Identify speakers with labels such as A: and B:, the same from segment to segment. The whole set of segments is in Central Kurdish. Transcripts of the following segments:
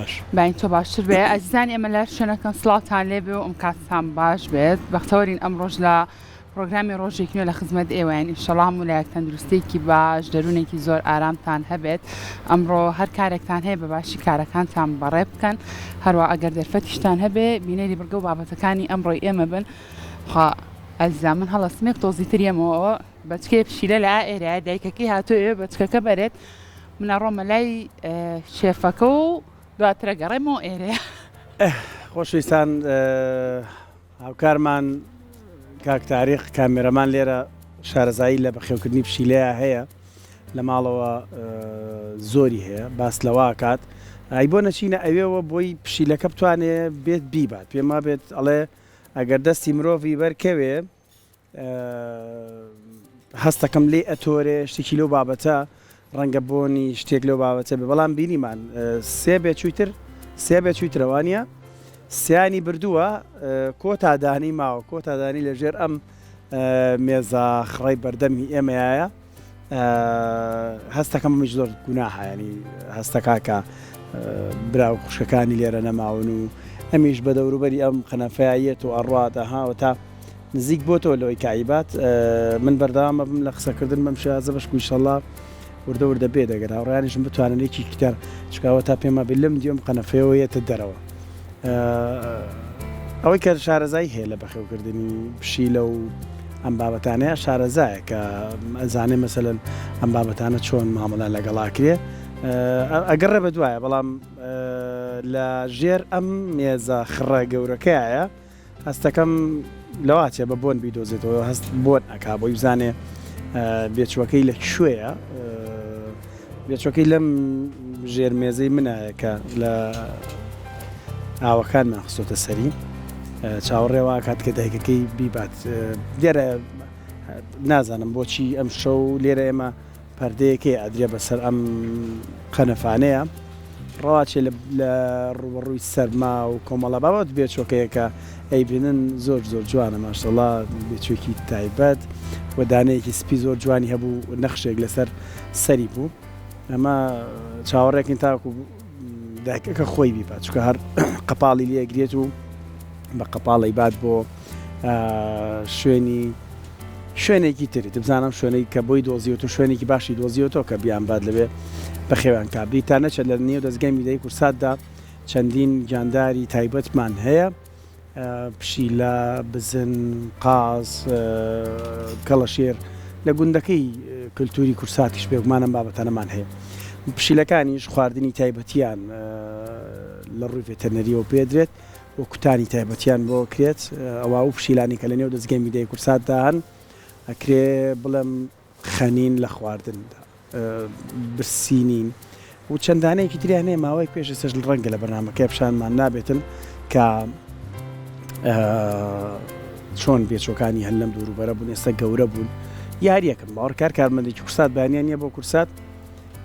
A: باش
B: باين تۆ باشتر بێ ئەزیزانی ئەمە لە شوێنەکەن سڵاتان لێ بێ و ئەم کاتتان باش بێت بەختەوەرین ئەم ڕۆژ لە پرۆگرامی ڕۆژێکی نوێ لە خزمەت ئێوەیان ئینشەڵا هەموو لایەک تەندروستێکی باش دەروونێکی زۆر ئارامتان هەبێت ئەمڕۆ هەر کارێکتان هەیە بە باشی کارەکانتان بەڕێ بکەن هەروە ئەگەر دەرفەتیشتان هەبێ بینەری بڕگە و بابەتەکانی ئەمڕۆی ئێمە بن خوا ئەزیزا من هەڵەسمێک تۆزی تریەمەوە بەچکێ پشیلە لە ئێرە دایکەکەی هاتووێ بەچکەکە بەرێت منە ڕۆمە لای شێفەکە و دواترە گەڕێمەوە ئێرەیە
A: خۆشویستان هاوکارمان کاک تاریخ کامێرەمان لێرە شارەزایی لە بەخێوکردنی پشیلەیە هەیە لە ماڵەوە زۆری هەیە باس لەوا کات ئای بۆ نەچینە ئەوێەوە بۆی پشیلەکە بتوانێت بێت بیبات پێما بێت ئەڵێ ئەگەر دەستی مرۆڤی بەرکەوێ هەستەکەم لێ ئەتۆرێ شتێکی لەو بابەتە ڕەنگە بۆنی شتێک لەو بابەتە بێ بەڵام بینیمان سێ بێچوویترەوانە سیانی بردووە کۆتادانی ماوە کۆتادانی لەژێر ئەم مێزە خڕی بەردەمی ئێمەیە هەستەکەم میش زۆر گوناحایانی هەستەکە کە براو خوشکەکانی لێرە نەماون و ئەمیش بە دەوروبەری ئەم قەنەفەیەت و ئەڕاتە هاوە تا نزیک بۆتەوە لەوەی کایبات من بەردەوامە بم لە قسەکردن بەم شازە بەشک ئینشەڵڵا وردە بێ دەگەر هاوڕیانیشم بتوانێکی کتار چکاوە تا پێمە بلم دیۆم قەنەفەیەوە یێتە دەرەوە ئەوەی کە شارەزایی هەیە لە بەخێوکردنی پشیلە و ئەم بابەتانەیە شارەزایە کە ئەزانێ مەسەلەن ئەم بابەتانە چۆن مامەڵان لەگەڵاکرێ ئەگەڕێ بە دوایە بەڵام لە ژێر ئەم مێزە خڕە گەورەکەیە هەستەکەم لەواچێ بە بۆن بیدۆزێتەوە هەست بۆن ئەکا بۆی بزانێ بێچوەکەی لە کوێیە بێچوەکەی لەم ژێر مێزەی منایە کە لە ئاوەکانمان خستۆتە سەری چاوەڕێوە کات کە دایکەکەی بیبات دیێرە نازانم بۆچی ئەم شەو لێرە ئێمە پەردەیەکەی ئەدرێ بەسەر ئەم قەنەفانەیە ڕواچێ لە ڕوبەڕووی سەرما و کۆمەڵە بابەت بێچۆکەیەکە ئەیبینن زۆر جوانە ماشەڵڵا بێچۆکی تایبەت و دانەیەکی سپی زۆر جوانی هەبوو نەخشێک لەسەر سەری بوو ئەمە چاوەڕێکین تاکو دایکەکە خۆی بیبات چکە هەر قەپاڵی لێگرێت و بە قەپاڵی بات بۆ شوێنێکی تری بزانم شوێنەی کە بۆی دۆزیوت و شوێنێکی باشی دۆزیوتەوە کە بیان باد لەبێ بە خێوان کابلی تا نەچێت لە نێو دەستگای میدەی کورساتدا چەندین گیانداری تایبەتمان هەیە پشیلە بزن قاز کەڵەشێر لە گوندەکەی کللتوری کورساتیش بێگومانم بابەتانەمان هەیە پشیلەکانیش خواردنی تایبەتیان لە ڕووی ڤێتەرنەریەوە پێدرێت و کوتانی تایبەتیان بۆ کرێت ئەوە و پشیلانی کە لە نێو دەستگای میدەی کورساتدا هەن ئەکرێ بڵێم خەنین لە خواردندا برسینین و چەندانەیەکی تریان هەیە ماوەی پێش سەژ ڕەنگە لە بەرنامەکە پیشانمان نابێتن کە چۆن بێچۆکانی هەل لەم دووروبەرە بوون ئێستا گەورە بوون یاریەکەم باوەڕکار کارمەندێکی کورسات بەیانیان نییە بۆ کورسات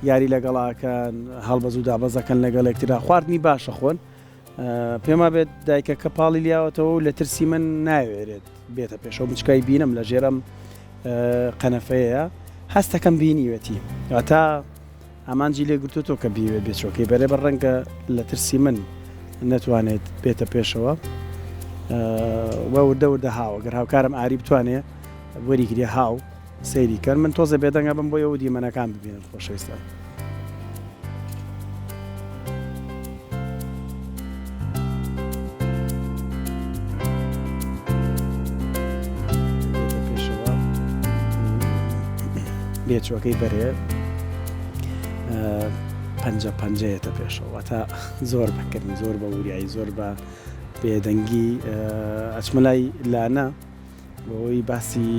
A: یاری لەگەڵاکەن هەڵبەز و دابەزەکەن لەگەڵ یەکترا خواردنی باشە خۆن پێما بێت دایکەکە پاڵی لیاوەتەوە و لە ترسی من ناوێرێت بێتە پێشەوە بچکای بینم لە ژێرەم قەنەفەیە هەستەکەم بینیوێتی تا ئامانجی لێ گرتوتۆ کە بیوێت بێچۆکەی بەرێ بە ڕەنگە لە ترسی من نەتوانێت بێتە پێشەوە وەوردە هاوە گەر هاوکارم ئاری بتوانێت وەریگرێ هاو سەیری کرد من تۆزە بێدەنگە بم بۆ ئەوە دیمەنەکان ببینن خۆشەویستان بێچوەکەی بەرێ پەنجەیەتە پێشەوە تا زۆر بەکردنی زۆر بە وریایی زۆر بە بێدەنگی ئەچمەلای لانە بۆەوەی باسی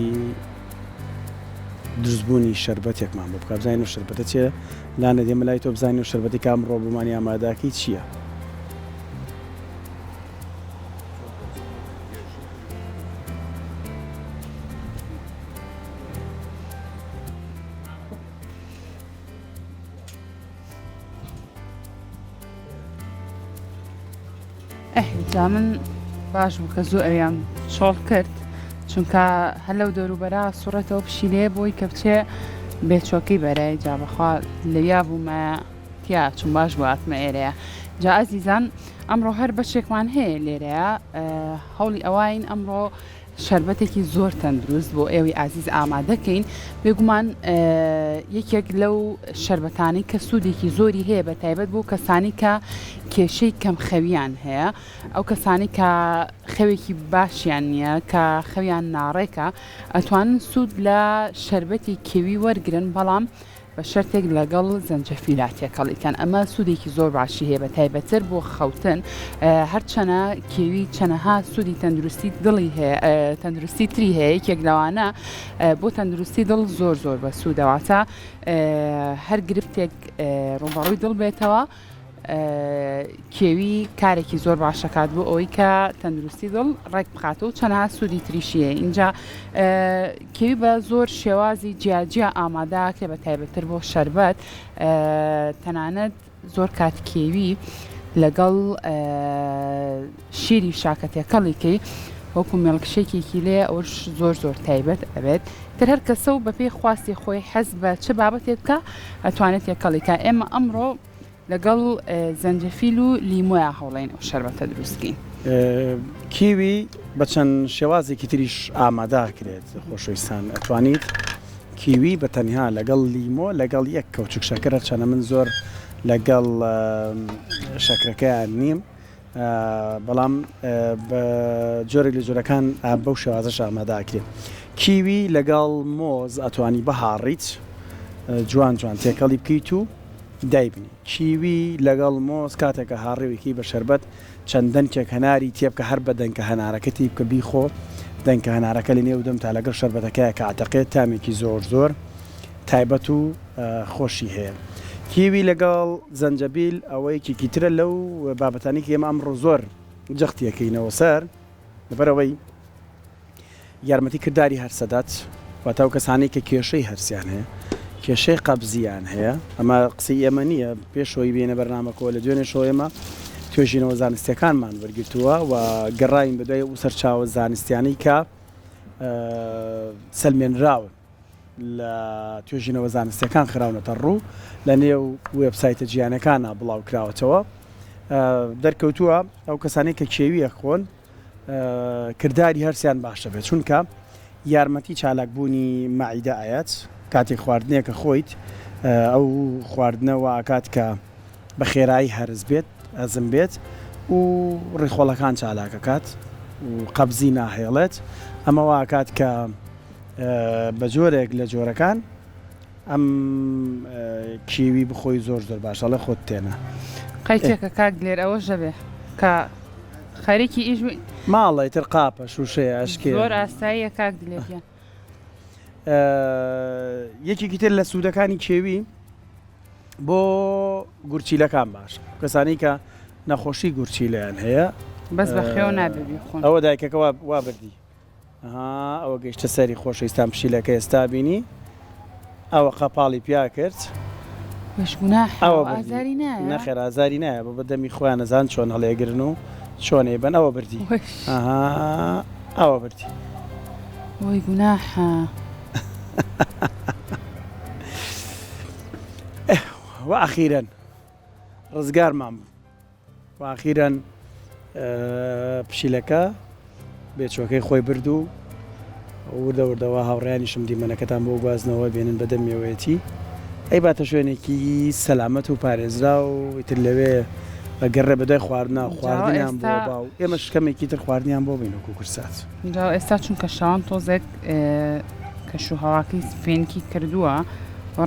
A: دروستبوونی شەربەتێکمان بۆ بکە بزانین و شەربەتە چێ لانە دێمە لای تۆ بزانین و شەربەتی کام ڕۆبوومانی ئاماداکەی چییە؟
B: جا من باش بوو کە زوو ئەویان چۆڵ کرد چونکە هەر لەو دەوروبەرە سوڕێتەوە پشیلێ بۆی کە بچێ بێچۆکەی بەرەی جا بەخوا لەیا بوومە تیا چون باش بۆ هاتمە ئێرەیە جا ئازیزان ئەمڕۆ هەر بەشێکمان هەیە لێرەیە هەوڵی ئەوین ئەمڕۆ شەربەتێکی زۆر تەندروست بۆ ئێوەی ئازیز ئامادەکەین بێگومان یەکێک لەو شەربەتانی کە سوودێکی زۆری هەیە بە تایبەت بۆ کەسانی کە کێشەی کەم خەویان هەیە ئەو کەسانی کە خەوێکی باشیان نییە کە خەویان ناڕێکە ئەتوانن سوود لە شەربەتی کێوی وەرگرن بەڵام بە شەرتێک لەگەڵ زەنجەفیلاتێکەڵیکەن ئەمە سوودێکی زۆر باشی هەیە بە تایبەتر بۆ خەوتن هەرچەنە کێوی چەنەها سوودی تەندروستی دڵی هەیە تەندروستی تری هەیە یەکێک لەوانە بۆ تەندروستی دڵ زۆر زۆر بە سوودەواتە هەر گرفتێک ڕوبەڕووی دڵ بێتەوە کێوی کارێکی زۆر باشەکات بۆ ئەوەی کە تەندروستی دڵ ڕێک بخاتەوە و چەنەها سوودی تریشیە اینجا کێوی بە زۆر شێوازی جیاجیا ئامادەکە بە تایبەتر بۆ شەربەت تەنانەت زۆر کات کێوی لەگەڵ شیری شاکەتێکەڵیکەی وەکو مێڵکشێکێکی لێ ئەوش زۆر زۆر تایبەت ئەبێت تر هەر کەسە و بەپێی خواستی خۆی حەز بە چه بابەتێک بکە ئەتوانێت یەکەڵیکە ئێمە ئەمڕۆ لەگەڵ زەنجەفیل و لیمۆیە هەوڵین ئەو شەربەتە دروستکەین
A: کیوی بە چەند شێوازێکی تریش ئامادەکرێت خۆشەویستان ئەتوانیت کیوی بە تەنها لەگەڵ لیمۆ لەگەڵ یەک کەوچک شەکرە چەنە من زۆر لەگەڵ شەکرەکەیان نیم بەڵام بە جۆرێک لە جۆرەکان بەو شێوازەش ئامادەکرێت کیوی لەگەڵ مۆز ئەتوانی بەهاڕیت جوان جوان تێکەڵی بکەیت و دایبنی کیوی لەگەڵ مۆز کاتێکە هاڕێوێکی بە شەربەت چەند دەنکێک هەناری تێبکە هەر بە دەنکە هەنارەکەتی بکە بیخۆ دەنکە هەنارەکە لە نێودەم تا لەگەڵ شەربەتەکەیە کە عتەقێت تامێکی زۆر زۆر تایبەت و خۆشی هەیە کیوی لەگەڵ زەنجەبیل ئەوەیەکی ترە لەو بابەتانی کە ئێمە ئەمڕۆ زۆر جەختیەکەینەوە سەر لەبەرەوەی یارمەتی کردداری هەرسەدات واتە ئەو کەسانی کە کێشەی هەرسیان هەیە کێشەی قەبزیان هەیە ئەمە قسەی ئێمە نییە پێشەوەی بێنە بەرنامەکەەوە لە دوێنێ شۆ ئێمە توێژینەوە زانستیەکانمان وەرگرتووە و گەڕاین بەدوای و سەرچاوە زانستیانەی کە سەلمێنراون لە توێژینەوە زانستیەکان خراونەتە ڕوو لە نێو وێبسایتە جیانەکانە بڵاو کراوەتەوە دەرکەوتووە ئەو کەسانی کە کێویە خۆن کردداری هەرسیان باشە بێت چونکە یارمەتی چالاکبوونی مەعیدە ئاەت کاتێک خواردنێکە خۆیت ئەو خواردنەوە ئاکات کە بە خێرایی هەرز بێت ئەزم بێت و ڕێخۆڵەکان چالاکەکات و قەبزی ناهێڵێت ئەمەوە ئاکات کە بە جۆرێک لە جۆرەکان ئەم کیوی بخۆی زۆر زۆر باشە لە خۆت تێنە
B: قەیتێکە کاک لێر ئەوە ژەبێ کە خەریکی ئیش
A: ماڵی تر قاپە شوشەیە ئەشکێ
B: زۆر ئاساییە کاک دلێتە
A: یەکێکی تر لە سوودەکانی کێوی بۆ گورچیلەکان باش کەسانی کە نەخۆشی گورچیلیان هەیە
B: بەس بە خێو نابێبی خۆن
A: ئەوە دایکەکە وا بردی ئەوە گەیشتە سەری خۆشەویستان پشیلەکە ئێستا بینی ئەوە قەپاڵی پیا کرد
B: ئازاری
A: نەخێر ئازاری نایە بە بەدەمی خۆیان نەزان چۆن هەڵێگرن و چۆنێ بن ئەوە بردی ئەوە بردی
B: وەی گوناحە
A: وأخيرا ڕزگارمان وأخيرا پشیلەکە بێچۆکەی خۆی بردو وردە وردەوە هاوڕیانیشم دیمەنەکەتان بۆ گوازنەوە بێنن بەدەمیەوەیەتی ئەی باتە شوێنێکی سەلامەت و پارێزرا و ئیتر لەوێ بەگەڕێ بەدای خواردنیان بۆ باو ئێمە شکەمێکی تر خواردنیان بۆ بین وەکو کورسات
B: ئێستا چونکە شەوان تۆزێک کەشوهەواکەی فێنکی کردووە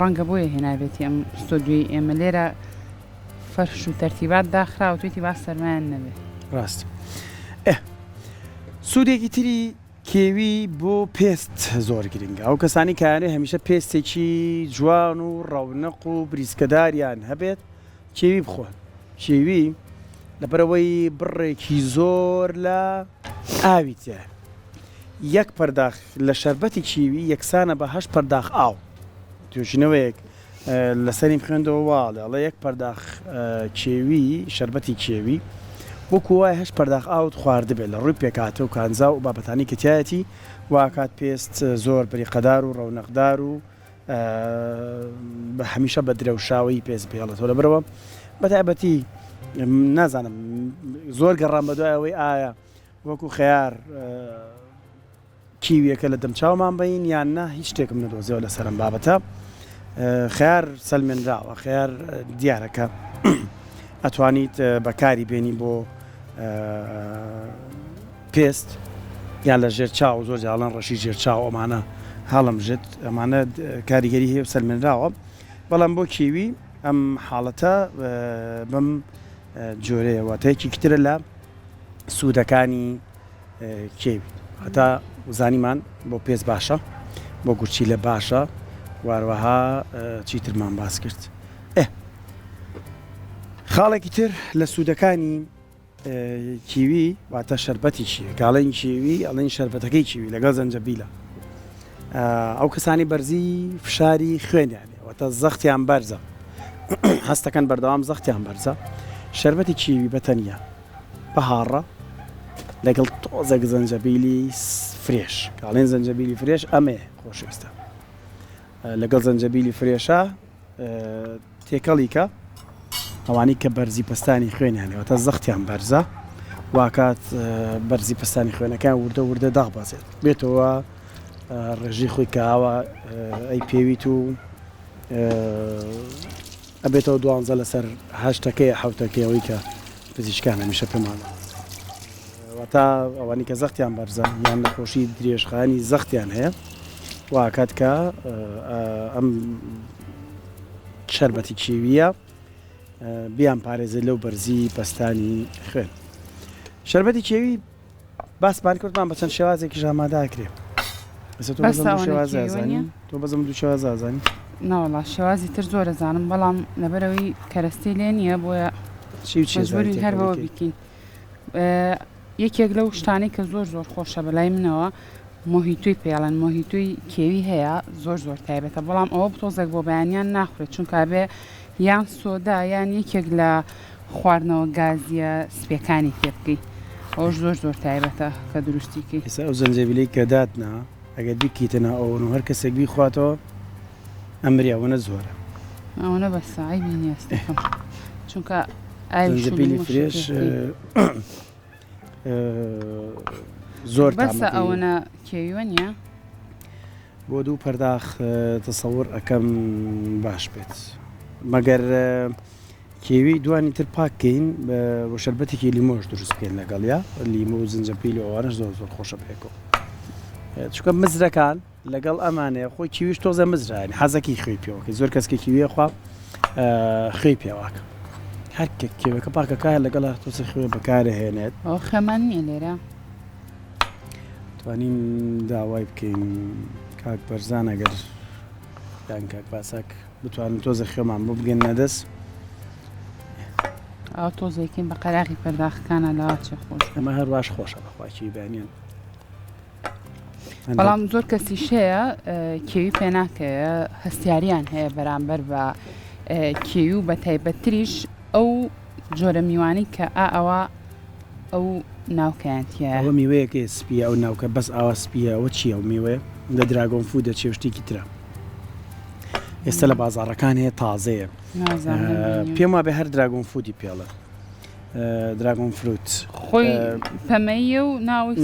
B: ڕەنگە بۆیە هێنابێتی ئەم ستۆدیۆی ئێمە لێرە فەرش و تەرتیبات داخرا و توێتی با سەرمایان نەبێت
A: ڕاست سوودێکی تری کێوی بۆ پێست زۆر گرنگە ئەو کەسانی کارێ هەمیشە پێستێکی جوان و ڕەونق و بریسکەداریان هەبێت کێوی بخۆن کێوی لەبەرەوەی بڕێکی زۆر لە ئاوی تێ یەک پەرداخ لە شەربەتی کیوی یەکسانە بە 8 پەرداخ ئاو توێژینەوەیەک لەسەریم خوێندەوە واڵێ ئەڵە یەک پەرداخ کێوی شەربەتی کێوی وەکو وایە 8 پەرداخ ئاوت خواردبێت لە ڕووی پێکاتە و کانزا و بابەتانی کەتایەتی واکات پێست زۆر بریقەدار و ڕەونەقدار و هەمیشە بە درەوشاوی پێست بێڵێتەوە لەبەرەوە بەتایبەتی نازانم زۆر گەڕام بە دوای ئەوەی ئایا وەکو خەیار کیویەکە لە دەمچاومان بین یان نا هیچ شتێکم نەدۆزیەوە لە سەرم بابەتە خەیار سەلمێنراوە خەیار دیارەکە ئەتوانیت بەکاری بێنی بۆ پێست یان لە ژێر چاو زۆر جاڵان ڕەشی ژێر چاو ئەمانە هەڵم ژێت ئەمانە کاریگەری هەیە سەلمێنراوە بەڵام بۆ کیوی ئەم حاڵەتە بەم جۆرەیە واتەیەکی کترە لە سوودەکانی کێوی هەتا زانیمان بۆ پێست باشە بۆ گورچی لە باشە واروەها چیترمان باس کرد خاڵێکی تر لە سوودەکانی کیوی واتە شەربەتی چیە گاڵین کیوی ئەڵین شەربەتەکەی کیوی لەگەڵ زەنجەبیلە ئەو کەسانی بەرزی فشاری خوێنیانێ واتە زەختیان بەرزە هەستەکەن بەردەوام زەختیان بەرزە شەربەتی کیوی بەتەنیا بەهاڕە لەگەڵ تۆزێک زەنجەبیلی فرێش کاڵێن زەنجەبیلی فرێش ئەمێ خۆشەویستە لەگەڵ زەنجەبیلی فرێشە تێکەڵی کە ئەوانی کە بەرزی پستانی خوێنیانەوە تا زەختیان بەرزە واکات بەرزی پستانی خوێنەکان وردە وردە داغبازێت بێتەوە ڕێژی خۆی کەاوە ئەی پێویت و ئەبێتەوە 12 لەسەر 8ەکەی 7ەکەیەوەی کە پزیشکان هەمیشە پێمانە واتە ئەوانی کە زەختیان بەرزە یان نەخۆشی درێژخانی زەختیان هەیە واکات کە ئەم شەربەتی کیویە بیان پارێزە لەو بەرزی پستانی خوێن شەربەتی کێوی باسمان کردمان بە چەند شێوازێکی ژاماداکرێ تۆ بەزم دوو شێواز ئازانی
B: ناوەڵا شێوازی تر زۆرە زانم بەڵام لەبەرەوەی کەرەستی لێ نییە بۆیە مەجبوورین هەر بەوە بیکەین یەکێک لەو شتانەی کە زۆر زۆر خۆشە بەلای منەوە مۆهیتوی پێڵەن مۆهیتوی کێوی هەیە زۆر زۆر تایبەتە بەڵام ئەوە تۆزێک بۆ بەیانیان ناخورێت چونکە بێ یان سۆدا یان یەکێک لە خواردنەوە گازیە سپیەکانی پێ بکەی ئەوش زۆر زۆر تایبەتە کە دروستیکەی
A: ئێستا ئەو زەنجەبیلەی کە داتنا ئەگەر بیکیتنە ئەوە و هەر کەسێک بیخواتەوە ئەمریاوەنە زۆرە
B: ئەوەنە بە سایبی نیستەکەم چونکە
A: زەنجەبیلی فرێش زۆر
B: بەسە ئەوەنە کێویوە نییە
A: بۆ دوو پەرداخ تەسەوڕ ئەەکەم باش بێت مەگەر کێوی دوانی تر پاکەین بۆ شەربەتێکی لیمۆش دروست بکەین لەگەڵیا لیمۆ و زنجەبیل و ئەوانش زۆر زۆر خۆشە پێکەوە چونکە مزرەکان لەگەڵ ئەمانەیە خۆی کیویش تۆزە مزرایانی حەزەکی خوێی پێوەکەی زۆر کەسکە کیویە خوا خوێی پێواکە هەر کێوەکە پاکەکە لەگەڵ تۆزە خوێ بەکارهێنێت
B: ئەو خەمان نییە لێرە
A: توانین داوای بکەین کاک بەرزان ئەگەر یان کاک باساک بتوانین تۆزە خوێمان بۆ بگەن نەدەست
B: ئەو تۆزێکین بە قەراغی پەرداخەکانە لاوە چێ خۆش
A: ئەمە هەروەش خۆشە بەخواکی بانیان
B: بەڵام زۆر کەسیش هەیە کێوی پێ ناکەیە هەستیاریان هەیە بەرامبەر بە کێوی و بە تایبەتریش ئەو جۆرە میوانی کە ئەوە ئەو ناوکەیانتیە
A: ئەوە میوەیەکە سپیە ئەو ناوکە بەس ئاوا سپیە ئەوە چییە و میوەیە لە دراگۆن فودە چێشتێکی ترە ئێستا لە بازاڕەکان هەیە تازەیە پێم وابێ هەر دراگۆن فودی پێڵە دراگۆن فروت
B: خۆی پەمەیە و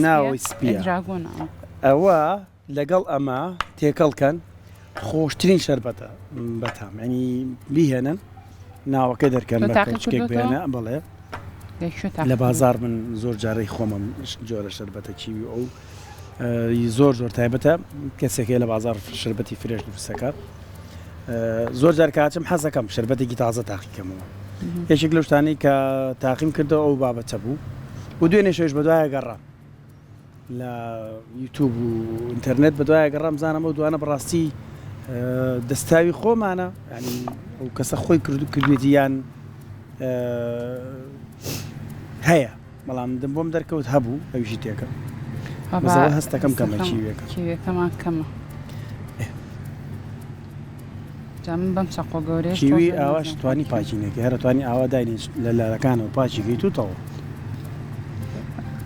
A: ناوی سپیە
B: دراگۆنەوە
A: ئەوە لەگەڵ ئەمە تێکەڵکەن خۆشترین شەربەتە بەتام ینی بیهێنن ناوەکە دەرکەن بەکەچکێک بێنە بڵێ لە بازار من زۆر جارەی خۆمم جۆرە شەربەتە کیوی ئەو زۆر زۆر تایبەتە کەسێکی لە بازار شەربەتی فرێش دروستەکە زۆر جار کاچم حەزەکەم شەربەتێکی تازە تاقیکەمەوە یەکێک لەو شتانەی کە تاقیم کردەوە ئەو بابەتە بوو و دوێنێ شەویش بەدوایە گەڕا لە یوتیوب و ئینتەرنێت بەدوایە گەڕام زانم ئەو دوانە بەڕاستی دەستاوی خۆمانە ینی ئەو کەسە خۆی کردوێتی یان هەیە بەڵام دەم بۆم دەرکەوت هەبوو ئەویشی تێکە هەستەکەم کەمە
B: کیوێکەمان کەمە جام بەم چەقۆ گەورەی
A: کیوی ئاواش توانی پاچینێکی هەرە توانی ئاوا داینی لە لارەکانەوە پاچیگەی توتەوە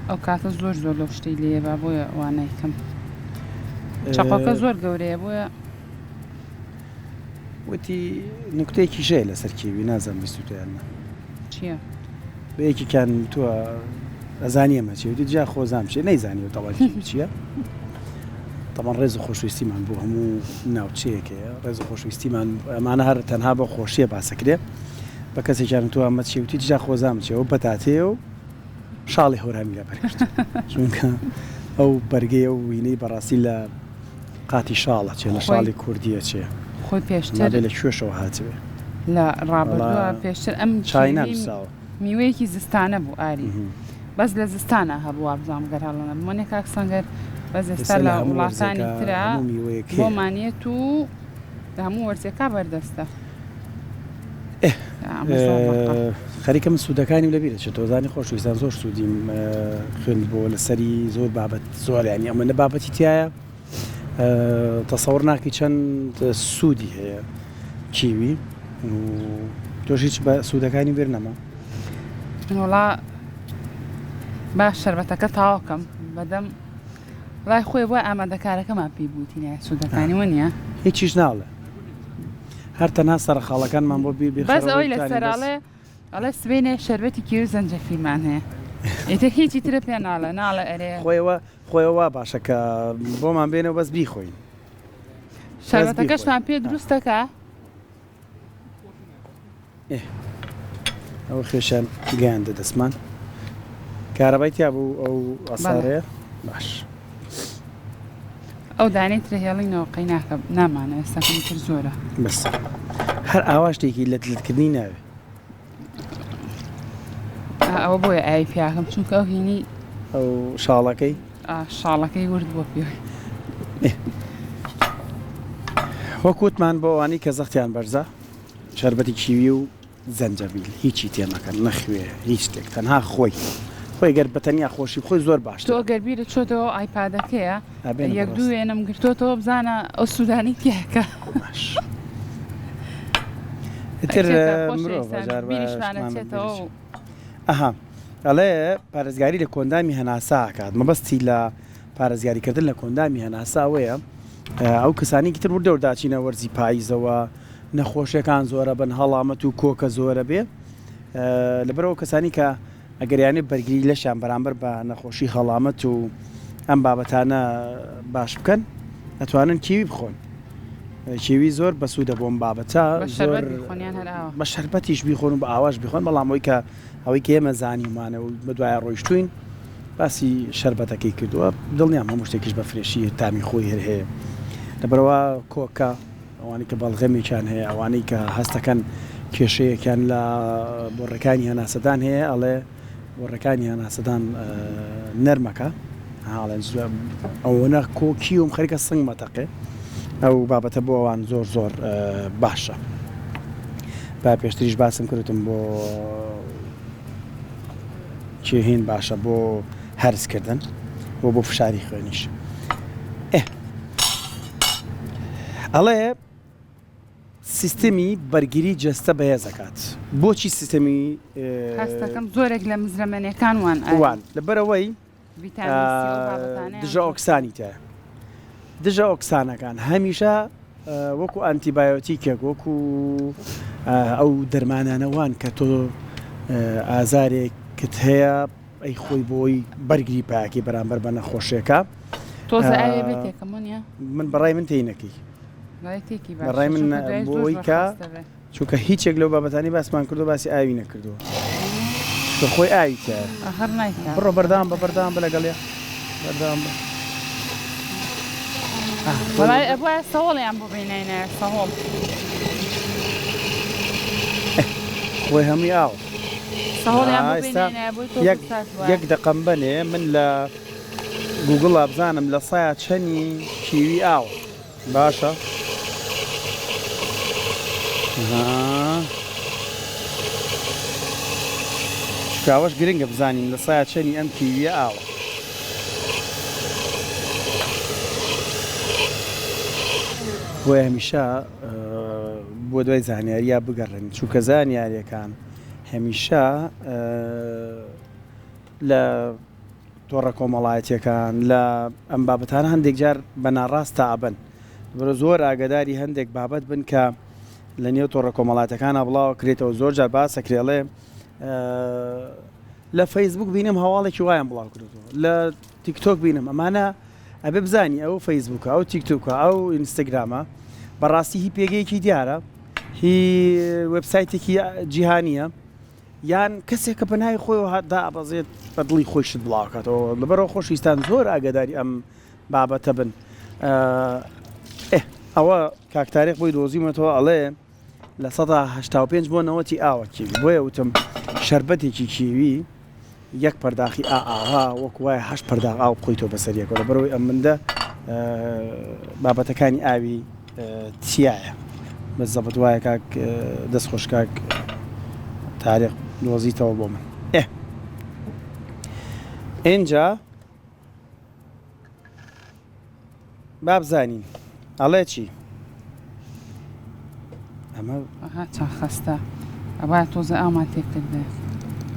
B: ئەو کاتە زۆر زۆر لەو شتەی لێبا بۆیە وانای کەم چەقۆکە زۆر گەورەیە بۆیە
A: وتی نکتەیەکی ژەیە لەسەر کیوی نازانم بیستوتیانە
B: چییە؟
A: بەیەکیان تۆ ئەزانیە مەچێتی جا خۆزام چێ نەیزانی و تەواکی بچیە تەمان ڕێز و خۆشویستیمان بۆ هەموو ناوچەیەکەیە ڕێز و خۆشویستیمان ئەمانە هەر تەنها بە خۆشیە باسەکرێ بە کەسێکیان تو ئەمە چێوتی جا خۆزام چێەوە بەتاتێ و شاڵی هەورامی لە بەرگرت چونکە ئەو بەرگەیە و وینەی بەڕاستی لە قاتی شاڵە چێ لە شاڵی کوردیە چێ
B: خۆی پێشتر
A: لە کوێشەوە هاتوێ
B: لە ڕابردووە پێشتر ئەم
A: چای نابساوە
B: میوەیەکی زستانە بوو ئاری بەس لە زستانە هەبووە بزانگەر هەڵەنە بمۆنێک کاک سەنگەر بەس ئێستا لە وڵاتانی ترە بۆمانێت و هەموو وەرزێکا بەردەستە
A: خەریکە من سوودەکانی لەبیرە چێت تۆزانی خۆشویستان زۆر سوودیم خوێن بۆ لەسەری زۆر بابەت زۆر ینی ئەمە نە بابەتی تایە تەسەوڕ ناکەی چەند سوودی هەیە کیوی تۆش هیچ بە سوودەکانی بێر نەما
B: وڵا باش شەربەتەکە تاواکەم بەدەم لای خۆی بۆ ئامادەکارەکەمان پێی بووتینە سوودەکانی وە
A: هیچیش ناڵێ هەر تەنها سەرخاڵەکانمان بۆ بیر
B: بەس ئەوەی لە سەراڵێ ئەڵێ سبێنێ شەربەتی کی و زەنجەفیلمان هەیە ئیتر هیچی ترە پێ ناڵێ ئەرێ
A: خۆیەوە باشە کە بۆمان بێنەوە بەس بیخۆین
B: شەربەتەکەشمان پێ دروستەکە
A: ئەوە خێشان گەیاندە دەستمان کارەبای تیا بوو ئەو ئەسارەیە باش
B: ئەو دانەی ترە هێڵینەوە قەی ناکە نامانە ئێستاکەم تر زۆرە
A: بەس هەر ئاوا شتێکی لەتکردنی ناوێ
B: ئەوە بۆیە ئاوی پیاکەم چونکە ئەو هینی
A: ئەو شاڵەکەی
B: شاڵەکەی ورد بۆ پێ
A: وەکوتمان بۆ ئەوانی کە زەختیان بەرزە شەربەتی کیوی و زەنجەبیل هیچی تێمەکەن نەخوێ هیچ شتێک تەنها خۆی گەر بەتەنیا خۆشی خۆی زۆر باش
B: تۆ گەربیرە چۆتەوە ئایپادەکەیە یەک دوو وێنەم گرتۆتەوە بزانە ئەو سوودانی تیاکە
A: ئەها ئەڵێ پارێزگاری لە کۆندامی هەناسا ئاکات مەبەستی لە پارێزگاریکردن لە کۆندامی هەناساوەیە ئەو کەسانی تر وردەورداچینە وەرزی پاییزەوە نەخۆشیەکان زۆرە بن هەڵامەت و کۆکە زۆرە بێ لەبەرەوە کەسانی کە ئەگەریانێ بەرگری لەشیان بەرامبەر بە نەخۆشی هەڵامەت و ئەم بابەتانە باش بکەن ئەتوانن کیوی بخۆن کیوی زۆر بەسوودە بۆم بابەتە بە شەربەتیش بیخۆن و بە ئاواش بخۆن بەڵام ئەوەی کە ئێمە زانیمانە و بە دوایە ڕۆیشتوین باسی شەربەتەکەی کردووە دڵنیام هەموو شتێکیش بە فرێشی تامی خۆی هەر هەیە لەبەرەوە کۆکە ئەوانی کە بەڵغەمێکیان هەیە ئەوانەی کە هەستەکەن کێشەیەکیان لە بۆڕەکانی هەناسەدان هەیە ئەڵێ بۆڕەکانی هەناسەدان نەرمەکە ئەوەنە کۆکی وم خەریکە سنگ مەتەقێ ئەو بابەتە بۆ ئەوان زۆر باشە با پێشتریش باسم کردتم بۆ کێهین باشە بۆ هەرزکردن بۆ فشاری خوێنیش ئەڵێ سیستەمی بەرگری جەستە بەهێزەکات بۆچی سیستەمی
B: هەستەکەم زۆرێک لە مزرەمەنیەکان
A: وان لەبەرەوەی دژە ئۆکسانی تە دژە ئۆکسانەکان هەمیشە وەکو ئەنتیبایۆتیکێک وەکو ئەو دەرمانانەوان کە تۆ ئازارێکت هەیە ئەی خۆی بۆی بەرگری پاکی بەرامبەر بە نەخۆشیەکە من بەڕای من تینەکەی بەڕای من بۆی کە چونکە هیچێک لەو بابەتانی باسمان کردو باسی ئاوی نەکردووە کە خۆی ئاوی تە بڕۆ بەردام بە لەگەڵێ بەردام بە
B: وڵای ئەبووە سەوڵیان بۆ بینینە سەهۆڵ
A: خۆی هەمووی ئاو یەک دەقەمبەنێ من لە گوگڵ بزانم لە سایە چەنی کیوی ئاو باشە شکاوەش گرنگە بزانین لە سایە چەنی ئەم کیویە ئاوە بۆی هەمیشە بۆ دوای زانیاریە بگەڕێن چونکە زانیاریەکان هەمیشە لە تۆڕە کۆمەڵایەتیەکان لە ئەم بابەتانە هەندێک جار بە ناڕاست تابن بەرە زۆر ئاگداری هەندێک بابەت بن کە لە نێو تۆڕە کۆمەڵاتەکانە بڵاو کرێتەوە زۆر جار باسەکرێڵێ لە فەیسبوک بینم هەواڵێکی وایان بڵاو کردەوە لە تیکتۆک بینم ئەمانە ئەبێ بزانی ئەو فەیسبوکە ئەو تیکتۆکە ئەو ئینستاگرامە بەڕاستی هی پێگەیەکی دیارە هی وبسایتێکی جیهانیە یان کەسێک کە بەناوی خۆی هەدا ئەبەزێت بە دڵی خۆشت بڵاوکاتەوە لەبەرەوە خۆشویستان زۆر ئاگاداری ئەم بابەتە بن ئەوە کاکتارێک بۆی دۆزیمەتەوە ئەڵێ لە 1970 بۆ 90 ئاوە کیوی بۆیە وتم شەربەتێکی کیوی یەک پەرداخی ئاها وەک وایە 8 پەرداغ ئاو بخۆیتەوە بەسەریەکەوە لەبەرەوەی ئەم مندە بابەتەکانی ئاوی تایە بەزەبەت وایە کاک دەست خۆش کاک تاریخ دۆزیتەوە بۆ من اینجا بابزانین ئەڵێ چی ئەمە
B: چەند خەستە ئەوە تۆزە ئامان تێکردێ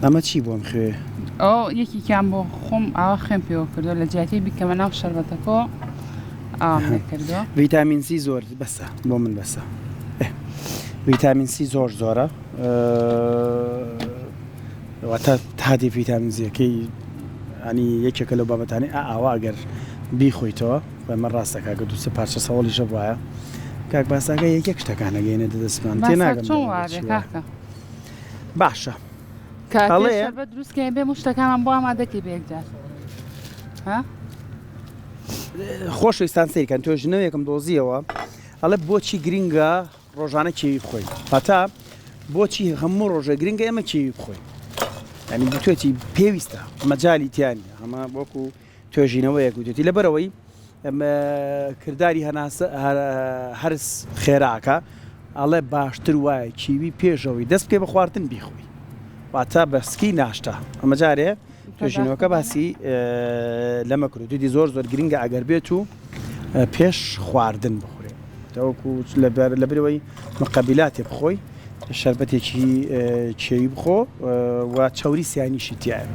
A: ئەمە چی بۆم خوێ
B: ئەو یەکیان بۆ خۆم ئاوا خوێن پێوە کردو لە جیاتی بیکەمە ناو شەربەتەکە ئاوا کردو
A: ڤیتامین سی زۆر بەسە بۆ من بەسە ڤیتامین سی زۆر زۆرە واتە تادی ڤیتامین زیەکەی ئەنی یەکێکە لەو بابەتانی ئاوا ئەگەر بیخۆیتەوە بەمە ڕاستەکە گە دووسە پارچە سەوەڵیشە وایە کاک باساکە یەکێک شتەکانە گەینە دەدەستمان تێناگەم باشە
B: کاتێ دروستکە بێ شتەکانمان بۆ ئامادەکەی بێکجار
A: خۆشەویستان سەیرکەن تۆژنەوەیەکم دۆزیەوە ئەڵێ بۆچی گرینگە ڕۆژانە کێوی بخۆی هەتا بۆچی هەموو ڕۆژە گرینگە ئێمە کێوی بخۆی ینی بتوێتی پێویستە مەجای تیانی ئەمە وەکو توێژینەوەیەک وتێتی لەبەرەوەی کردداری هەرس خێراکە ئەڵێ باشتر وایە کیوی پێشەوەی دەست پێ بە خواردن بیخۆی واتە بەسکی ناشتا ئەمە جارێ توێژینەوەکە باسی لەمە کرد دوی زۆر زۆر گرینگە ئەگەر بێت و پێش خواردن بخورێ تەوەکو لەبرەوەی مقابلاتێ بخۆی شەربەتێکی چێوی بخۆ و چاوری سیانیشی تایە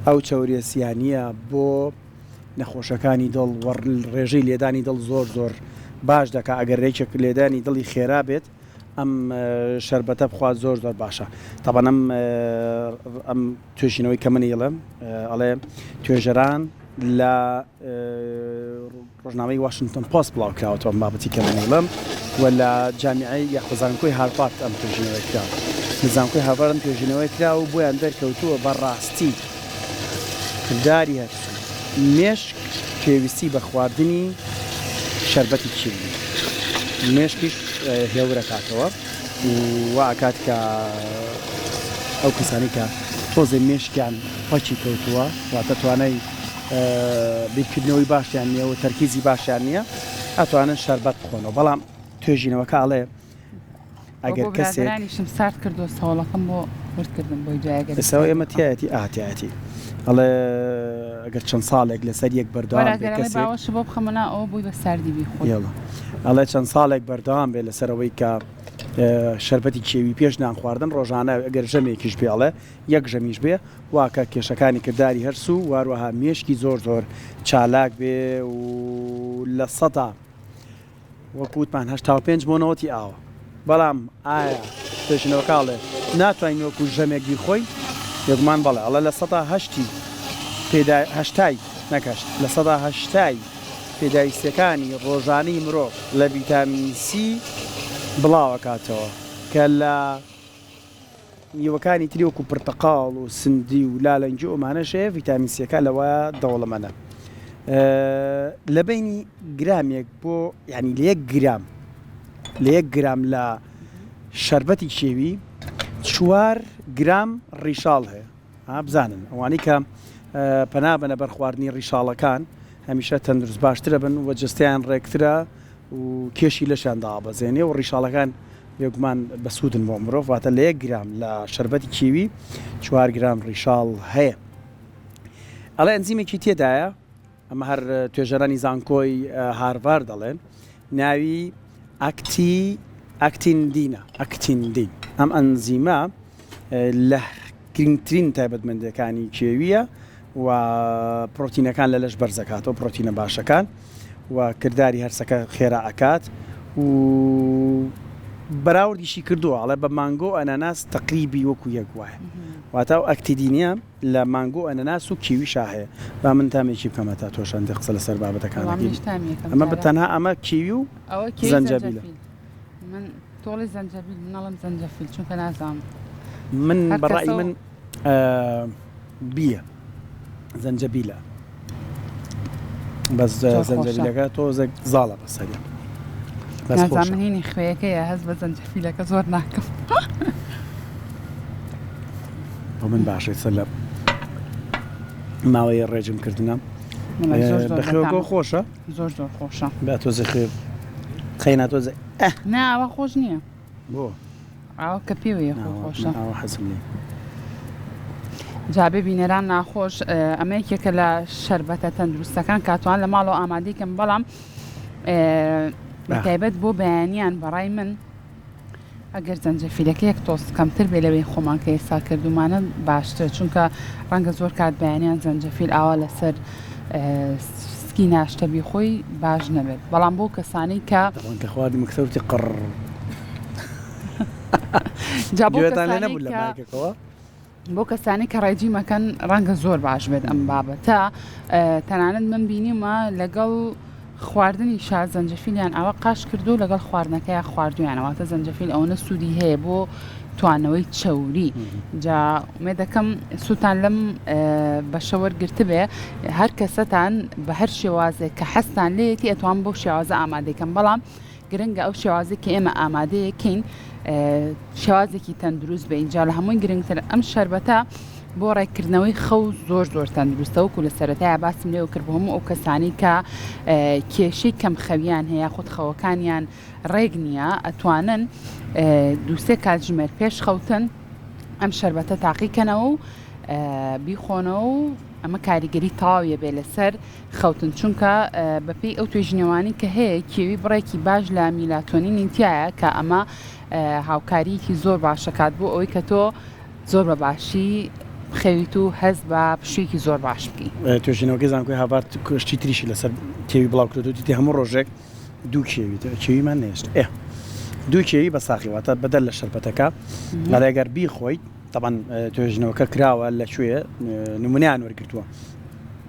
A: ئەو چاوریە سیانیە بۆ نەخۆشەکانی دڵ ڕێژەی لێدانی دڵ زۆر زۆر باش دەکا ئەگەر ڕێکێک لێدانی دڵی خێرا بێت ئەم شەربەتە بخوات زۆر زۆر باشە تابان ئەم توێژینەوەی کە من ئێڵم ئەڵێ توێژەران لە ڕۆژنامەی واشنگتن پۆست بڵاو کراوەتەوە بابەتی کە من ئێڵم و لە جامیعەی یاخوازانکۆی هارڤارد ئەم توێژینەوەی کرا نزانکۆی هارڤارد ئەم توێژینەوەی کرا و بۆیان دەرکەوتووە بەڕاستی کردداری هەرسوو مێشک پێویستی بە خواردنی شەربەتی چینی مێشکیش هێورە کاتەوە وا کات کە ئەو کەسانی کە تۆزێ مێشکیان پەچی کەوتووە واتە توانای بیرکردنەوەی باشیان نییە و تەرکیزی باشیان نییە ئەتوانن شەربەت بخۆنەوە بەڵام توێژینەوەکە ئاڵێ ئەگەر
B: کەسێکشم سارد کردو ساڵەکەم بۆ وردکردن بۆی جایگە
A: ئێستا ئێمە تایەتی ئاهاتایەتی ئەڵێ ئەگەر چەند ساڵێک لەسەر یەک بەردەوام
B: باوەش بۆ بخەمەنا ئەوە بووی بە ساردی بیخۆ
A: ئەڵێ چەند ساڵێک بەردەوام بێ لەسەرەوەی کە شەربەتی کێوی پێش نان خواردن ڕۆژانە ئەگەر ژەمێکیش بێڵێ یەک ژەمیش بێ واکە کێشەکانی کردداری هەرسوو واروەها مێشکی زۆر زۆر چالاک بێ و لە سەدا وەکووتمان 85 بۆ 90 ئاوە بەڵام ئایا توێژینەوەکاڵێ ناتوانین وەکو ژەمێک بیخۆی یەکمان بەڵێ ئەڵە لە 1970 هەشتای نەکەشت لە 1970 پێداویستەکانی ڕۆژانەی مرۆڤ لە ڤیتامین سی بڵاوەکاتەوە کە لە میوەکانی تری وەکو پرتەقاڵ و سندی و لالەنگی ئەمانەشەیە ڤیتامین سیەکە لەوە دەوڵەمەنە لە بینی گرامێک بۆ ینی لە 1 گرام لە شەربەتی کێوی 4 گرام ڕیشاڵ هەیە بزانن ئەوانەی کە پەنابەنە بەرخواردنی ڕیشاڵەکان هەمیشە تەندروست باشترە بن و جستیان ڕێکترە و کێشی لەشان دابەزێنێ و ڕیشاڵەکان بێگومان بەسوودن بۆ مرۆڤ واتە لە 1 گرام لە شەربەتی کیوی 4 گرام ڕیشاڵ هەیە ئەڵێ ئەنزیمێکی تێدایە ئەمە هەر توێژەرانی زانکۆی هارڤارد دەڵێن ناوی ئاکتیندینە ئەکتیندین ئەم ئەنزیمە لە گرنگترین تایبەتمەندەکانی کێویە و پرۆتینەکان لە لەش بەرزەکاتەوە پرۆتینە باشەکان و کردداری هەرسەکە خێرا ئەکات و بەراوردیشی کردووە ئەڵێ بە مانگۆ ئەناناس تقریبی وەکو یەک وایە واتە ئەو ئەکتیدینیە لە مانگۆ ئەنەناس و کیویشا هەیە با من تامێکی بکەمە تا تۆشان دە قسە لەسەر بابەتەکانەکەی ئەمە بەتەنها ئەمە کیوی و زەنجەبیلە
B: من تۆڵی زەنجەبیل منەڵم زەنجەفیل چونکە نازانم
A: من بەڕای من بیە زەنجەبیلە بەس زەنجەبیلەکە تۆزێک زاڵە بەسەریە
B: نازانمهێنی خوێیەکەیە هەست بە زەنجەفیلەکە زۆر ناکەم
A: بۆ من باشێت سەر لە ماوەیە ڕێژم کردنە بەخێوەگۆ خۆشە
B: زۆر خۆشە
A: با تۆزە خوێ خەینا تۆزە
B: نا ئەوە خۆش نییە
A: بۆ
B: ئەوە کە پێوەیە خۆشە
A: ئەوە حەزم لێ
B: جابێ بینەران ناخۆش ئەمە یەکێکە لە شەربەتە تەندروستەکان کاتوان لە ماڵەوە ئامادەیکەم بەڵام بەتایبەت بۆ بەیانیان بەڕای من ئەگەر زەنجەفیلەکە یەک تۆست کەمتر بێ لەوەی خۆمان کە ئێستا کردومانە باشتر چونکە ڕەنگە زۆر کات بەیانیان زەنجەفیل ئاوا لەسەر سکی ناشتەبی خۆی باش نەبێت بەڵام بۆ کەسانی کە
A: خواردی مکتەوتی قڕ
B: بۆ کەسانی کە ڕێجی مەکەن ڕەنگە زۆر باش بێت ئەم بابەتە تەنانەت من بینیمە لەگەڵ خواردنی شار زەنجەفیلیان ئەوە قاش کردو لەگەڵ خواردنەکەی خواردویانەوەتە زەنجەفیل ئەوە سوودی هەیە بۆ توانەوەی چەوری جا مێ دەکەم سووتان لەم بەشە وەرگرتە بێ هەر کەسەتان بە هەر شێوازێک کە حەستان لێیەتی ئەتوان بۆ شێوازە ئامادەکەم بەڵام گرنگە ئەو شێوازێک کە ئێمە ئامادەیەکەین شێوازێکی تەندروست بە اینجا لە هەمووی گرنگتر ئەم شەربەتە بۆ ڕێکردنەوەی خەو زۆر تەندروستە وەکو لە سەرەتایە باسم لێو کرد بۆ هەموو ئەو کەسانی کە کێشەی کەم خەویان هەیە خۆت خەوەکانیان ڕێک نییە ئەتوانن دووسێ کاتژمێر پێش خەوتن ئەم شەربەتە تاقیکەنەوە و بیخۆنەوە و ئەمە کاریگەری تاویە بێ لەسەر خەوتن چونکە بەپێی ئەو توێژینەوانی کە هەیە کێوی بڕێکی باش لە میلاتۆنینی تایە کە ئەمە هاوکاریکی زۆر باشەکات بۆ ئەوەی کە تۆ زۆر بە باشی خەویت و هەز بە پشوێکی زۆر باش بکەی
A: توێژینەوەکەی زانکۆی هاوار کشتی تریشی لەسەر کێوی بڵاو کردوتی هەموو ڕۆژێک دوو کێویمان نێشت دوو کێوی بە ساخیواتە بەدەل لە شەربەتەکە لەڕێگەر بیخۆیت طبعا توێژنەوەکە کراوە لەکوێ نمونیان وەرگرتووە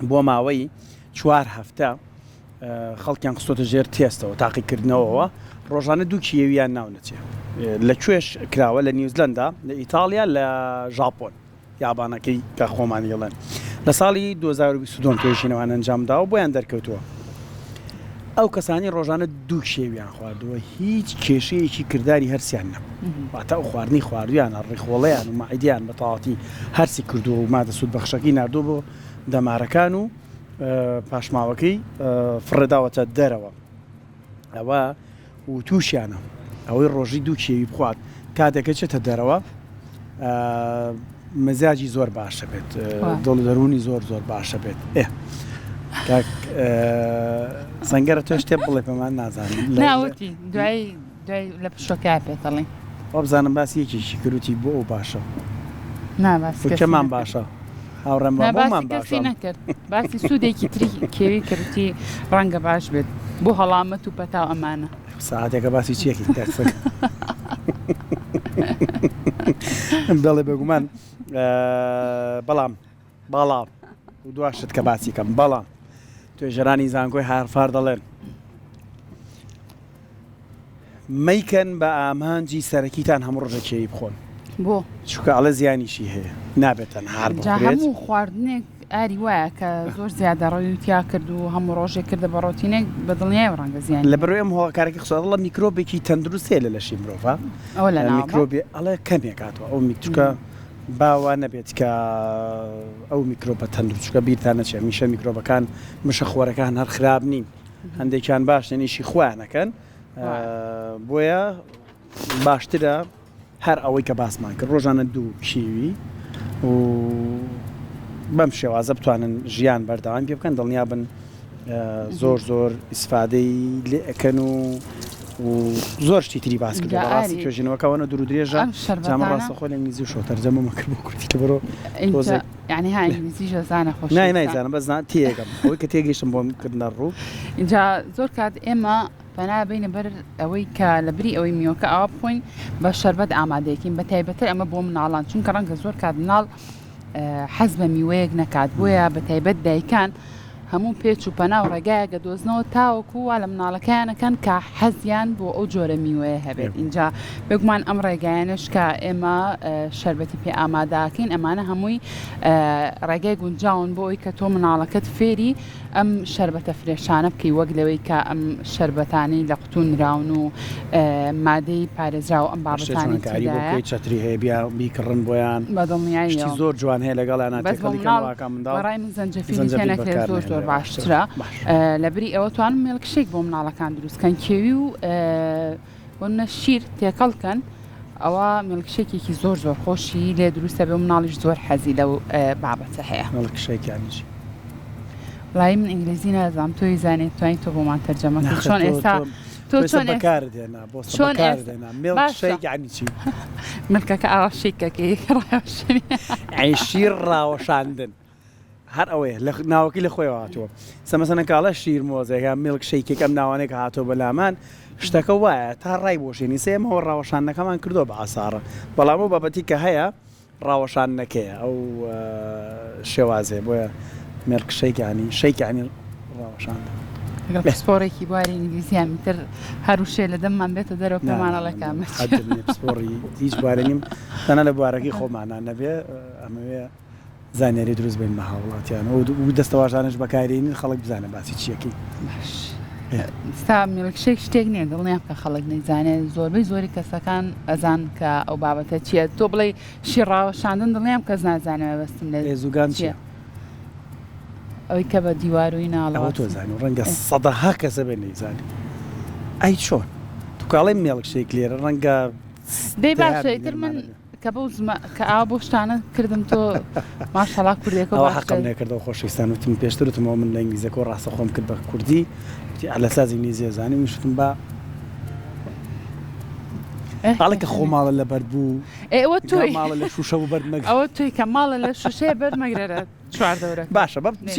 A: بۆ ماوەی 4 هەفتە خەڵکیان قسۆتە ژێر تێستەوە تاقیکردنەوەەوە ڕۆژانە دوو کێویان ناو نەچێ لەکوێش کراوە لە نیوزلندا لە ئیتالیا لە ژاپۆن یابانەکەی کە خۆمان یڵێن لە ساڵی 2022 توێژینەوەیان ئەنجامداوە بۆیان دەرکەوتووە ئەو کەسانی ڕۆژانە دوو کێویان خواردووە هیچ کێشەیەکی کردداری هەرسیان نەبوو واتە ئەو خواردنی خواردویان ڕێخۆڵەیان و ماعیدیان بە تەواوەتی هەرسی کردو و مادە سوود بەخشەکەی نردوو بۆ دەمارەکان و پاشماوەکەی فڕێداوەتە دەرەوە ئەوە و تووشیانە ئەوەی ڕۆژی دوو کێوی بخوات کاتێکە چێتە دەرەوە مەزاجی زۆر باشە بێت دڵ دەرونی زۆر باشە بێت سەنگەرە تۆ شتێ بڵێ پێمان نازانم
B: ناوتی دوای لە پشتۆکای پێتەڵێ
A: بزانم باسی یەکێکی کروتی بۆ ئەو باشە
B: کەمان
A: باشە هاوڕێم بۆمان
B: باسی نەکرد باسی سوودێکی تری کێوی کردی ڕەنگە باش بێت بۆ هەڵامەت و پەتاو ئەمانە
A: ساعتێکە باسی چیەکی دەرسەکە دەڵێ بێگومان بەڵام و دواشت کە باسی کەم بەڵام توێژەرانی زانکۆی هارفار دەڵێن مەیکەن بە ئامانجی سەرەکیتان هەموو ڕۆژە کێوی بخۆن
B: بۆ
A: چونکە ئەڵە زیانیشی هەیە نابێتەن هار
B: هەموو خواردنێک ئاری وایە کە زۆر زیادە ڕەویتیا کرد و هەموو ڕۆژێک کردە بە ڕۆتینێک بە دڵنیای ڕەنگە زیان
A: لە بەرۆی ئەم هۆڵکارێکی قسەڵە میکرۆبێکی تەندروستێ لە لەشی مرۆڤ
B: ئەوە لە
A: میکرۆبی ئەڵێ کەمێکاتەوە ئەو میکچکە باوە نەبێت کە ئەو میکرۆبە تەندروستکە بیرتان نەچێ میشە میکرۆبەکان مشە خۆرەکان هەر خراپ نین هەندێکیان باش نێنیشی خۆیانەکەن بۆیە باشترە هەر ئەوەی کە باسمان کرد ڕۆژانە دوو کیوی و بەم شێوازە بتوانن ژیان بەردەوام پێ بکەن دڵنیا بن زۆر ئیسفادەی لێ ئەەکەن و زۆر شتی تری باس کرد ڕاستی توێژینەوەکەوەنە دوور درێژە جامە ڕاستە خۆ لە ئینگلیزی شۆ تەرجەمەمە کرد بۆ کورتی کە بەرۆ
B: يعني ها ئینگلیزی ژەزانە خۆش
A: نایزانم بەس تێگەم ئەوەی کە تێگەیشتم بۆم کردنە ڕوو
B: اینجا زۆر کات ئێمە بەنابینە بەر ئەوەی کە لە بری ئەوەی میوەکە ئاوا بخۆین بە شەربەت ئامادەیەکین بە تایبەتر ئەمە بۆ مناڵان چونکە ڕەنگە زۆر کات مناڵ حەز بە میوەیەک نەکات بۆیە بە تایبەت دایکان هەموو پێچ و پەنا و ڕێگایەکە دۆزنەوە تاوەکو وا لە مناڵەکەیانەکەن کە حەزیان بۆ ئەو جۆرە میوەیە هەبێت اینجا بگومان ئەم ڕێگایانش کە ئێمە شەربەتی پێ ئاماداکەین ئەمانە هەمووی ڕێگای گونجاون بۆ ئەوی کە تۆ مناڵەکەت فێری ئەم شەربەتە فرێشانە بکەی وەک لەوەی کە ئەم شەربەتانی لە قوتونراون و مادەی پارێزراوە ئەم بابەتانی
A: بۆی چەتری هەیە بیا بیکڕن بۆیان
B: بەدڵنیایی
A: زۆر جوان هەیە لەگەڵیان
B: بەڕای من زەنجەفیلی تێنەکرێت زۆر زۆر باشترە لە بری ئەوە توانم مێڵکشێک بۆ مناڵەکان دروستکەن کێوی و بۆنە شیر تێکەڵکەن ئەوە مێڵکشێکێکی زۆر زۆر خۆشی لێ دروستە بێ مناڵیش زۆر حەزی لەو بابەتە هەیە
A: مێڵکشێکیانیی
B: وڵی من ئینگلیزی نازانم تۆی زانێت توانین تۆ بۆمان تەرجەمە چۆن ئێستا
A: تۆ چۆن بەکاردێنا بۆ چۆن مێڵکشێکیانی چی
B: ملکەکە ئاواشێکەکەی ڕایشنی
A: ئەی شیر ڕاوەشاندن هەر ئەوەیە لە ناوەکی لە خۆی هاتووە سەمەسەنە کاڵە شیر مۆزێکە میڵک شەیکێک ئەم ناوانێک هاتۆ بەلامان شتەکە وایە تا ڕای بۆشێنی سێمەوە ڕاوەشانەکەمان کردو بە ئاساڕە بەڵام و بابەتی کە هەیە ڕاوەشان نەکەیە ئەو شێوازێ بۆیە مێڵک شەیکانی شەیکانی ڕاوەشاندە
B: پسپۆڕێکی بواری ئینگلیزیان تر هەروشێ لە دەممان بێتە دەرەوە پێمانەڵەکان
A: پسپۆڕی هیچ بوارێنیم تەنە لە بوارەکەی خۆمانان نەبێ ئەمەوێ زانیاری دروست بین لە هاوڵاتیان و دەستەواژانش بەکارێنین خەڵک بزانە باسی چیەکەی
B: ستا مێڵکشێک شتێک نییە دڵنیام کە خەڵک نەیزانێت زۆربەی زۆری کەسەکان ئەزان کە ئەو بابەتە چییە تۆ بڵێ شیڕاوەشاندن دڵنیام کەس نازانێت بەستم لێ
A: زوگان چییە
B: ئەوەی کە بە دیواروی ناڵەوە
A: تۆ زانانی ڕەنگە سەدەها کەسە بێ نەیزانی ئەی چۆن توکاڵی مێڵکشێک لێرە ڕەنگە
B: دەی باشتر من کە بەو کە ئاوا بۆ شتانە کردم تۆ ماشەڵا کوردێکەوە
A: حەقم نێکردەوە خۆشەویستان وتم پێشترتمەوە من لە ئینگلیزیەکە و ڕاستە خۆم کرد بە کوردی لە سازی ئینگلیزیە زانی وشتم بە حاڵی کە خۆماڵە لە بەر بوو
B: ئێوە توی
A: ماڵە لە شوشە و بەرمەگە
B: ئەوە توی کە ماڵە لە شوشەیە بەرمەگرێت چواردەورە
A: باشە